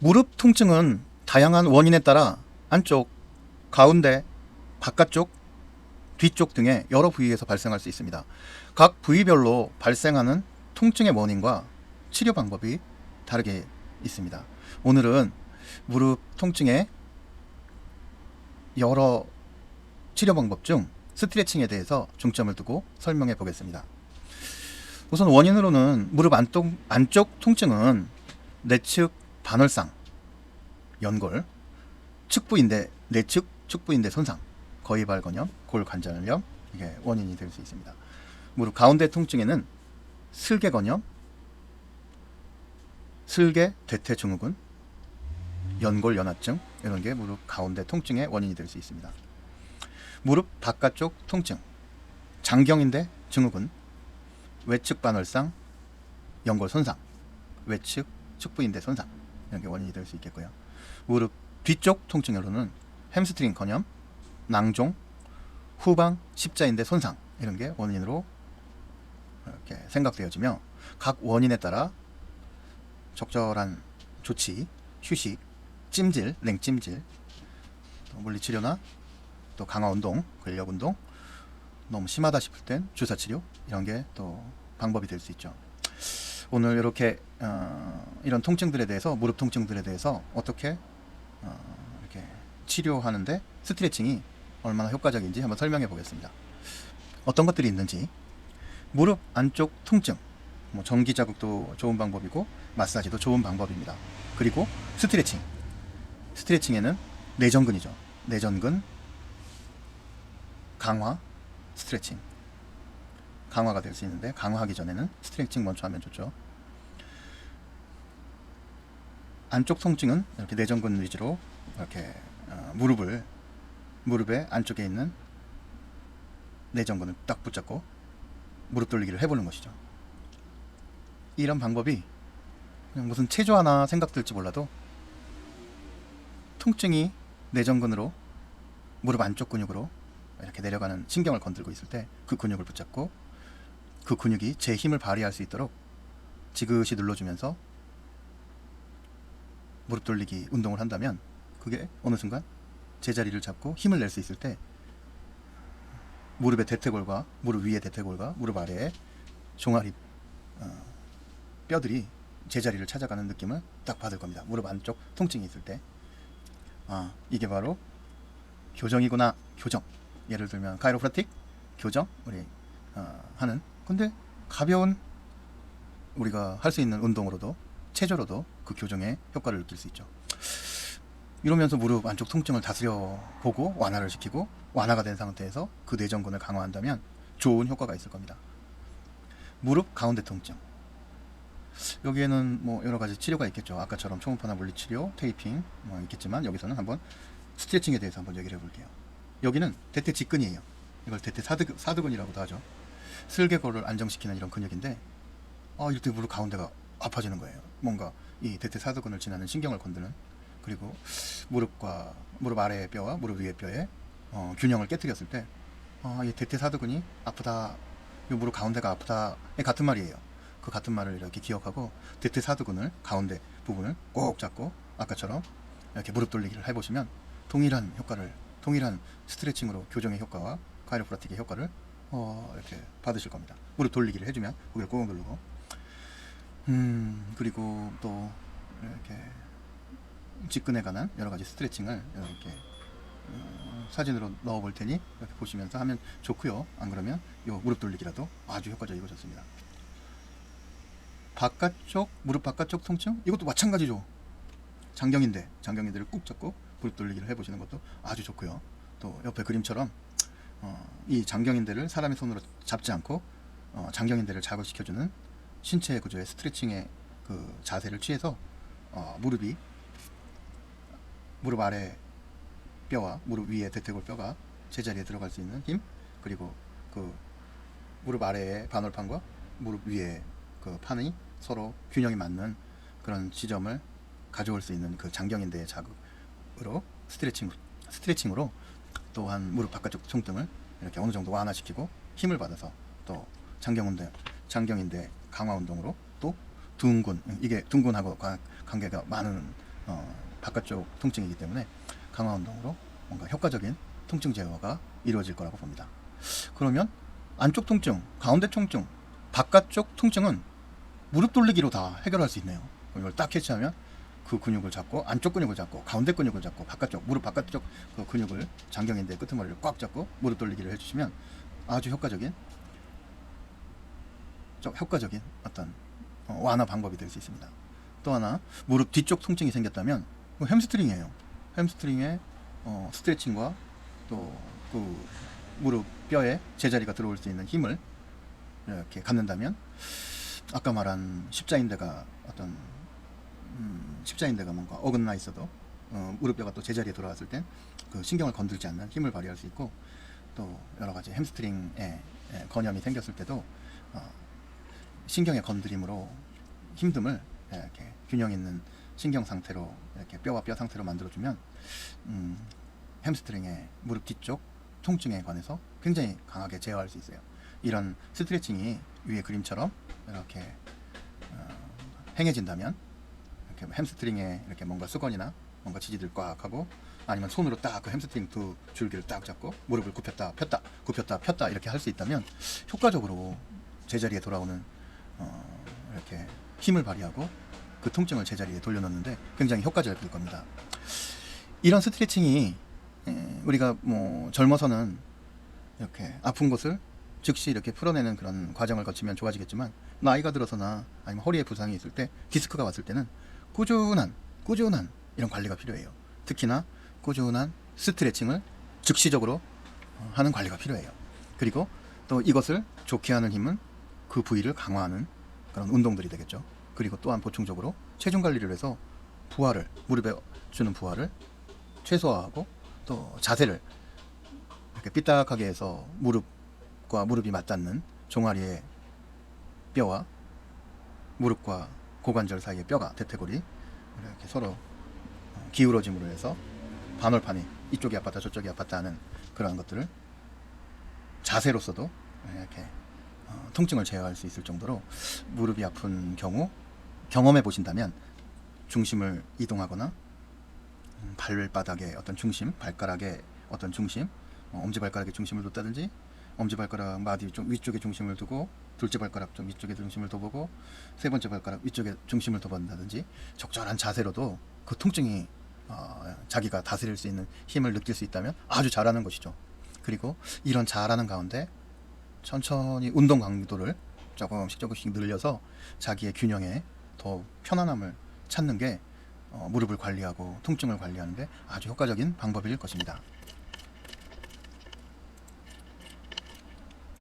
무릎 통증은 다양한 원인에 따라 안쪽, 가운데, 바깥쪽, 뒤쪽 등의 여러 부위에서 발생할 수 있습니다. 각 부위별로 발생하는 통증의 원인과 치료 방법이 다르게 있습니다. 오늘은 무릎 통증의 여러 치료 방법 중 스트레칭에 대해서 중점을 두고 설명해 보겠습니다. 우선 원인으로는 무릎 안쪽 통증은 내측 반월상, 연골, 측부인대, 내측 측부인대 손상, 거위발건염, 골관절염, 이게 원인이 될 수 있습니다. 무릎 가운데 통증에는 슬개건염, 슬개 대퇴증후군, 연골 연화증, 이런 게 무릎 가운데 통증의 원인이 될 수 있습니다. 무릎 바깥쪽 통증, 장경인대 증후군, 외측 반월상, 연골 손상, 외측 측부인대 손상, 이런 게 원인이 될 수 있겠고요. 무릎 뒤쪽 통증으로는 햄스트링 건염, 낭종, 후방 십자인대 손상, 이런 게 원인으로 이렇게 생각되어지며 각 원인에 따라 적절한 조치, 휴식, 찜질, 냉찜질, 또 물리치료나 또 강화운동, 근력운동, 너무 심하다 싶을 땐 주사치료, 이런 게 또 방법이 될 수 있죠. 오늘 이렇게 이런 통증들에 대해서, 무릎 통증들에 대해서 어떻게 이렇게 치료하는데 스트레칭이 얼마나 효과적인지 한번 설명해 보겠습니다. 어떤 것들이 있는지. 무릎 안쪽 통증, 뭐 전기 자극도 좋은 방법이고 마사지도 좋은 방법입니다. 그리고 스트레칭에는 내전근이죠. 내전근 강화 스트레칭, 강화가 될 수 있는데, 강화하기 전에는 스트레칭 먼저 하면 좋죠. 안쪽 통증은 이렇게 내전근 위주로 이렇게 무릎의 안쪽에 있는 내전근을 딱 붙잡고 무릎 돌리기를 해보는 것이죠. 이런 방법이 그냥 무슨 체조 하나 생각될지 몰라도, 통증이 내전근으로 무릎 안쪽 근육으로 이렇게 내려가는 신경을 건들고 있을 때 그 근육을 붙잡고 그 근육이 제 힘을 발휘할 수 있도록 지그시 눌러주면서 무릎 돌리기 운동을 한다면, 그게 어느 순간 제자리를 잡고 힘을 낼 수 있을 때 무릎의 대퇴골과 무릎 위의 대퇴골과 무릎 아래의 종아리 뼈들이 제자리를 찾아가는 느낌을 딱 받을 겁니다. 무릎 안쪽 통증이 있을 때. 이게 바로 교정이구나. 교정. 예를 들면 카이로프라틱 교정 우리 하는, 근데 가벼운 우리가 할 수 있는 운동으로도, 체조로도 그 교정의 효과를 느낄 수 있죠. 이러면서 무릎 안쪽 통증을 다스려 보고 완화를 시키고, 완화가 된 상태에서 그 내전근을 강화한다면 좋은 효과가 있을 겁니다. 무릎 가운데 통증, 여기에는 뭐 여러 가지 치료가 있겠죠. 아까처럼 초음파나 물리치료, 테이핑 뭐 있겠지만, 여기서는 한번 스트레칭에 대해서 한번 얘기를 해볼게요. 여기는 대퇴 직근이에요. 이걸 대퇴 사두근이라고도 하죠. 슬개골을 안정시키는 이런 근육인데, 이럴 때 무릎 가운데가 아파지는 거예요. 뭔가 이 대퇴 사두근을 지나는 신경을 건드는, 그리고 무릎 아래의 뼈와 무릎 위의 뼈의 균형을 깨뜨렸을 때, 이 대퇴 사두근이 아프다, 이 무릎 가운데가 아프다, 같은 말이에요. 그 같은 말을 이렇게 기억하고 대퇴 사두근을 가운데 부분을 꼭 잡고 아까처럼 이렇게 무릎 돌리기를 해보시면 동일한 스트레칭으로 교정의 효과와 카이로프라틱의 효과를 이렇게 받으실 겁니다. 무릎 돌리기를 해주면 고개를 꾹 누르고, 그리고 또 이렇게 직근에 관한 여러 가지 스트레칭을 이렇게 사진으로 넣어 볼 테니 이렇게 보시면서 하면 좋고요. 안 그러면 이 무릎 돌리기라도 아주 효과적이고 좋습니다. 무릎 바깥쪽 통증, 이것도 마찬가지죠. 장경인대를 꾹 잡고 무릎 돌리기를 해보시는 것도 아주 좋고요. 또 옆에 그림처럼 이 장경인대를 사람의 손으로 잡지 않고 장경인대를 자극시켜주는 신체 구조의 스트레칭의 그 자세를 취해서 무릎 아래 뼈와 무릎 위의 대퇴골 뼈가 제자리에 들어갈 수 있는 힘, 그리고 그 무릎 아래의 반월판과 무릎 위의 그 판이 서로 균형이 맞는 그런 지점을 가져올 수 있는 그 장경인대의 자극으로 스트레칭으로 또한 무릎 바깥쪽 통증을 이렇게 어느 정도 완화시키고 힘을 받아서, 또 장경인대 강화 운동으로 또 둔근, 이게 둔근하고 관계가 많은 바깥쪽 통증이기 때문에 강화 운동으로 뭔가 효과적인 통증 제어가 이루어질 거라고 봅니다. 그러면 안쪽 통증, 가운데 통증, 바깥쪽 통증은 무릎 돌리기로 다 해결할 수 있네요. 이걸 딱 캐치하면 그 근육을 잡고 안쪽 근육을 잡고 가운데 근육을 잡고 바깥쪽 무릎 바깥쪽 그 근육을 장경인대 끄트머리를 꽉 잡고 무릎 돌리기를 해주시면 아주 효과적인 어떤 완화 방법이 될 수 있습니다. 또 하나 무릎 뒤쪽 통증이 생겼다면 햄스트링이에요. 햄스트링의 스트레칭과 또 그 무릎 뼈에 제자리가 들어올 수 있는 힘을 이렇게 갖는다면 아까 말한 십자인대가 십자인대가 뭔가 어긋나 있어도 무릎뼈가 또 제자리에 돌아왔을 땐 그 신경을 건들지 않는 힘을 발휘할 수 있고, 또 여러 가지 햄스트링에 건염이 생겼을 때도 신경의 건드림으로 힘듦을 이렇게 균형 있는 신경 상태로 이렇게 뼈와 뼈 상태로 만들어주면 햄스트링의 무릎 뒤쪽 통증에 관해서 굉장히 강하게 제어할 수 있어요. 이런 스트레칭이 위의 그림처럼 이렇게 행해진다면 이렇게 햄스트링에 이렇게 뭔가 수건이나 뭔가 지지들 꽉 하고, 아니면 손으로 딱 그 햄스트링 두 줄기를 딱 잡고 무릎을 굽혔다 폈다 굽혔다 폈다 이렇게 할 수 있다면 효과적으로 제자리에 돌아오는 이렇게 힘을 발휘하고 그 통증을 제자리에 돌려놓는데 굉장히 효과적일 겁니다. 이런 스트레칭이 우리가 뭐 젊어서는 이렇게 아픈 곳을 즉시 이렇게 풀어내는 그런 과정을 거치면 좋아지겠지만, 나이가 들어서나 아니면 허리에 부상이 있을 때, 디스크가 왔을 때는 꾸준한 이런 관리가 필요해요. 특히나 꾸준한 스트레칭을 즉시적으로 하는 관리가 필요해요. 그리고 또 이것을 좋게 하는 힘은 그 부위를 강화하는 그런 운동들이 되겠죠. 그리고 또한 보충적으로 체중 관리를 해서 부하를, 무릎에 주는 부하를 최소화하고, 또 자세를 이렇게 삐딱하게 해서 무릎과 무릎이 맞닿는 종아리의 뼈와 무릎과 고관절 사이의 뼈가, 대퇴골이 이렇게 서로 기울어짐으로 해서 반월판이 이쪽이 아팠다 저쪽이 아팠다 하는 그러한 것들을 자세로서도 이렇게 통증을 제어할 수 있을 정도로, 무릎이 아픈 경우 경험해 보신다면 중심을 이동하거나 발바닥의 어떤 중심, 발가락의 어떤 중심, 엄지발가락의 중심을 뒀다든지, 엄지발가락 마디 좀 위쪽에 중심을 두고 둘째 발가락 좀 위쪽에 중심을 둬보고 세 번째 발가락 위쪽에 중심을 둬본다든지, 적절한 자세로도 그 통증이 자기가 다스릴 수 있는 힘을 느낄 수 있다면 아주 잘하는 것이죠. 그리고 이런 잘하는 가운데 천천히 운동 강도를 조금씩 늘려서 자기의 균형에 더 편안함을 찾는 게 무릎을 관리하고 통증을 관리하는데 아주 효과적인 방법일 것입니다.